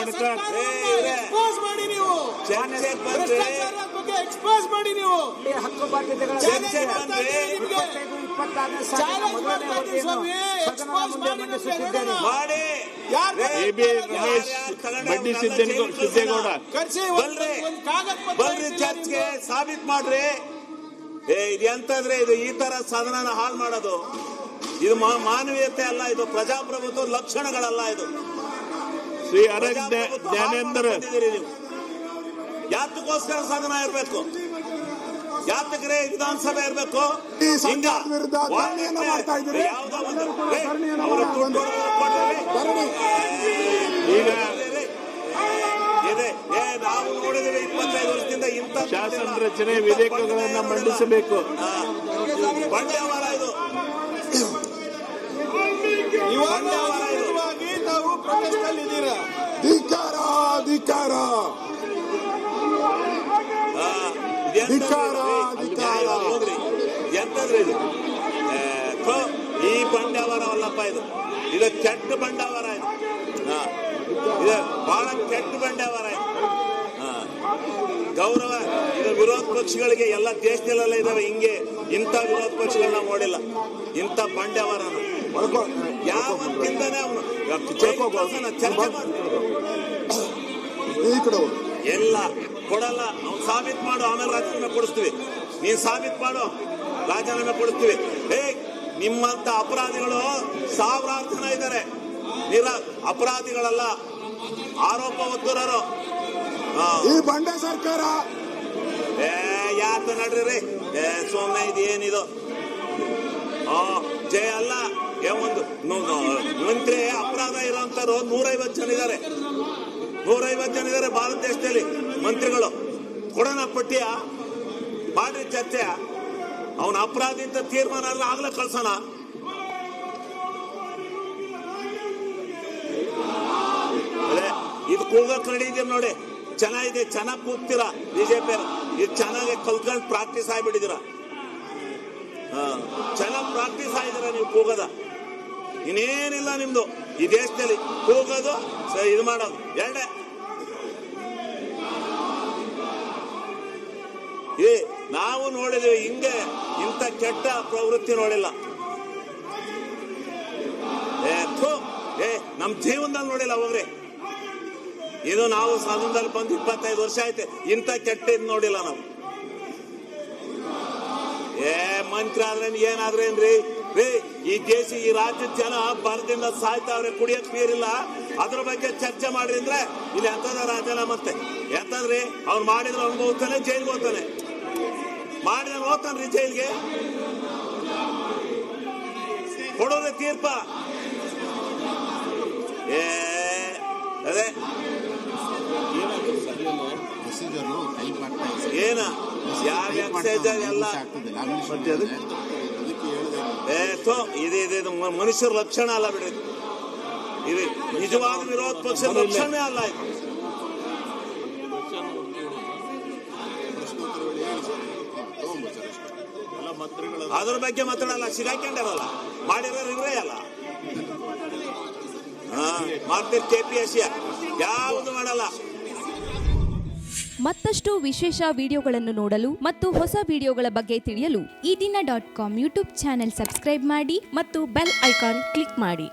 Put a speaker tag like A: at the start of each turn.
A: Expose ಮಾಡಿ ನೀವು ಭ್ರಷ್ಟಾಚಾರದ ಬಗ್ಗೆ ಎಕ್ಸ್ಪೋಸ್ ಮಾಡಿ ನೀವು
B: ಬಂಡಿ ಸಿದ್ದೇಗೌಡ
C: ಬಲ್ರಿ ಚರ್ಚ್ಗೆ ಸಾಬೀತ್ ಮಾಡ್ರಿ. ಇದು ಎಂತಂದ್ರೆ ಇದು ಈ ತರ ಸದನನ ಹಾಳು ಮಾಡೋದು ಇದು ಮಾನವೀಯತೆ ಅಲ್ಲ, ಇದು ಪ್ರಜಾಪ್ರಭುತ್ವ ಲಕ್ಷಣಗಳಲ್ಲ. ಇದು
B: ಶ್ರೀ ಜ್ಞಾನೇಂದ್ರ
C: ಯಾತಕ್ಕೋಸ್ಕರ ಸದನ ಇರಬೇಕು? ಯಾತಕ್ರೆ ವಿಧಾನಸಭೆ ಇರಬೇಕು? ಯಾವುದೋ ಒಂದು ನಾವು ನೋಡಿದ್ರೆ 25 ವರ್ಷದಿಂದ ಇಂಥ
B: ಶಾಸನ ರಚನೆ ವಿಧೇಯಕಗಳನ್ನ ಮಂಡಿಸಬೇಕು.
C: ಬಂಡವಾಳ ಇದು.
A: ತಾವು ಪ್ರೊಟೆಸ್ಟ್ ಅಲ್ಲಿ ಇದ್ದೀರಾ?
C: ಎಂತಂದ್ರೆ ಇದು ಈ ಬಂಡವಾಳ ಅಲ್ಲಪ್ಪ, ಇದು ಕೆಟ್ಟ ಬಂಡವಾಳ. ಇದು ಬಹಳ ಕೆಟ್ಟ ಬಂಡವಾಳ. ಗೌರವ ಇದು ವಿರೋಧ ಪಕ್ಷಗಳಿಗೆ ಎಲ್ಲ ದೇಶದಲ್ಲೆಲ್ಲ ಇದಾವೆ ಹಿಂಗೆ. ಇಂಥ ವಿರೋಧ ಪಕ್ಷಗಳನ್ನ ನೋಡಿಲ್ಲ, ಇಂಥ ಬಂಡವಾಳನ ಯಾವತ್ತಿಂದಾನೆ ಅವನು ಚರ್ಚೆ ಎಲ್ಲ ಕೊಡಲ್ಲ. ಅವ್ನು ಸಾಬೀತ್ ಮಾಡು, ಆಮೇಲೆ ರಾಜೀನಾಮೆ ಕೊಡಿಸ್ತೀವಿ. ನೀನ್ ಸಾಬೀತ್ ಮಾಡು, ರಾಜೀನಾಮೆ ಕೊಡಿಸ್ತೀವಿ. ನಿಮ್ಮಂತ ಅಪರಾಧಿಗಳು ಸಾವಿರಾರು ಜನ ಇದ್ದಾರೆ. ಅಪರಾಧಿಗಳಲ್ಲ, ಆರೋಪ ಹೊತ್ತುರರು.
D: ಈ ಬಂಡ ಸರ್ಕಾರ
C: ಯಾತ ನಡ್ರಿ ಸೋಮನೆ ಇದು ಏನಿದು ಜಯ ಅಲ್ಲ. ಒಂದು ಮಂತ್ರಿ ಅಪರಾಧ ಇರೋಂಥವ್ರು 150 ಜನ ಇದ್ದಾರೆ. 150 ಜನ ಇದ್ದಾರೆ ಭಾರತ ದೇಶದಲ್ಲಿ ಮಂತ್ರಿಗಳು. ಕೊಡೋಣ ಪಟ್ಟಿಯ ಮಾಡ್ರಿ ಚರ್ಚೆ. ಅವನ ಅಪರಾಧಿ ಅಂತ ತೀರ್ಮಾನ ಅಲ್ಲ, ಆಗ್ಲೇ ಕಳ್ಸೋಣ. ಇದು ಕೂಗಕ್ ನಡೀತೀರಿ ನೋಡಿ, ಚೆನ್ನಾಗಿದೆ, ಚೆನ್ನಾಗಿ ಕೂಗ್ತೀರಾ ಬಿಜೆಪಿ. ಇದು ಚೆನ್ನಾಗಿ ಕಲ್ತ್ಕೊಂಡು ಪ್ರಾಕ್ಟೀಸ್ ಆಗಿಬಿಟ್ಟಿದ್ದೀರಾ. ಚೆನ್ನಾಗಿ ಪ್ರಾಕ್ಟೀಸ್ ಆಗಿದ್ದೀರಾ ನೀವು ಕೂಗದ. ಇನ್ನೇನಿಲ್ಲ ನಿಮ್ದು ಈ ದೇಶದಲ್ಲಿ, ಕೂಗೋದು ಇದು ಮಾಡೋದು ಎರಡೇ. ನಾವು ನೋಡಿದ್ವಿ ಹಿಂಗೆ, ಇಂಥ ಕೆಟ್ಟ ಪ್ರವೃತ್ತಿ ನೋಡಿಲ್ಲ. ನಮ್ ಜೀವನದಲ್ಲಿ ನೋಡಿಲ್ಲ ಹೋಗ್ರಿ. ಇದು ನಾವು ಸದನದಲ್ಲಿ ಬಂದು 25 ವರ್ಷ ಆಯ್ತು, ಇಂಥ ಕೆಟ್ಟ ಇದು ನೋಡಿಲ್ಲ ನಾವು. ಮಂತ್ರಿ ಆದ್ರೇನ್ ಏನಾದ್ರೇನ್ರಿ ಈ ದೇಶ ಈ ರಾಜ್ಯದ ಜನ ಬರದಿಂದ ಸಾಯ್ತಾವ್ರೆ, ಕುಡಿಯಕ್ ನೀರಿಲ್ಲ. ಅದ್ರ ಬಗ್ಗೆ ಚರ್ಚೆ ಮಾಡ್ರಿ ಅಂದ್ರೆ ಇಲ್ಲಿ ಎಂತದ ರಾಜನ ಮತ್ತೆ ಎಂತಂದ್ರಿ ಅವ್ನು ಮಾಡಿದ್ರೆ ಅವ್ನಿಗೆ ಹೋಗ್ತಾನೆ, ಜೈಲ್ಗೆ ಹೋಗ್ತಾನೆ. ಮಾಡಿದ್ರೆ ಹೋಗ್ತಾನ್ರಿ ಜೈಲ್ಗೆ. ಕೊಡೋದೇ ತೀರ್ಪ. ಅದೇ ಏನ ಯಾವ ಎಕ್ಸೈಜ್ ಎಲ್ಲ ಇದು ಮನುಷ್ಯರ ಲಕ್ಷಣ ಅಲ್ಲ ಬಿಡ್ರಿ. ಇದು ನಿಜವಾದ ವಿರೋಧ ಪಕ್ಷದ ಲಕ್ಷಣವೇ ಅಲ್ಲ. ಅದ್ರ ಬಗ್ಗೆ ಮಾತಾಡಲ್ಲ, ಸಿಗಾಕೊಂಡಾರಲ್ಲ, ಮಾಡಿರೋರು ಇವ್ರೇ ಅಲ್ಲ. ಮಾಡ್ತೀರಿ KPSC ಯಾವುದು ಮಾಡಲ್ಲ.
E: ಮತ್ತಷ್ಟು ವಿಶೇಷ ವಿಡಿಯೋಗಳನ್ನು ನೋಡಲು ಮತ್ತು ಹೊಸ ವಿಡಿಯೋಗಳ ಬಗ್ಗೆ ತಿಳಿಯಲು ಈ ದಿನ .com ಯೂಟ್ಯೂಬ್ ಚಾನೆಲ್ ಸಬ್ಸ್ಕ್ರೈಬ್ ಮಾಡಿ ಮತ್ತು ಬೆಲ್ ಐಕಾನ್ ಕ್ಲಿಕ್ ಮಾಡಿ.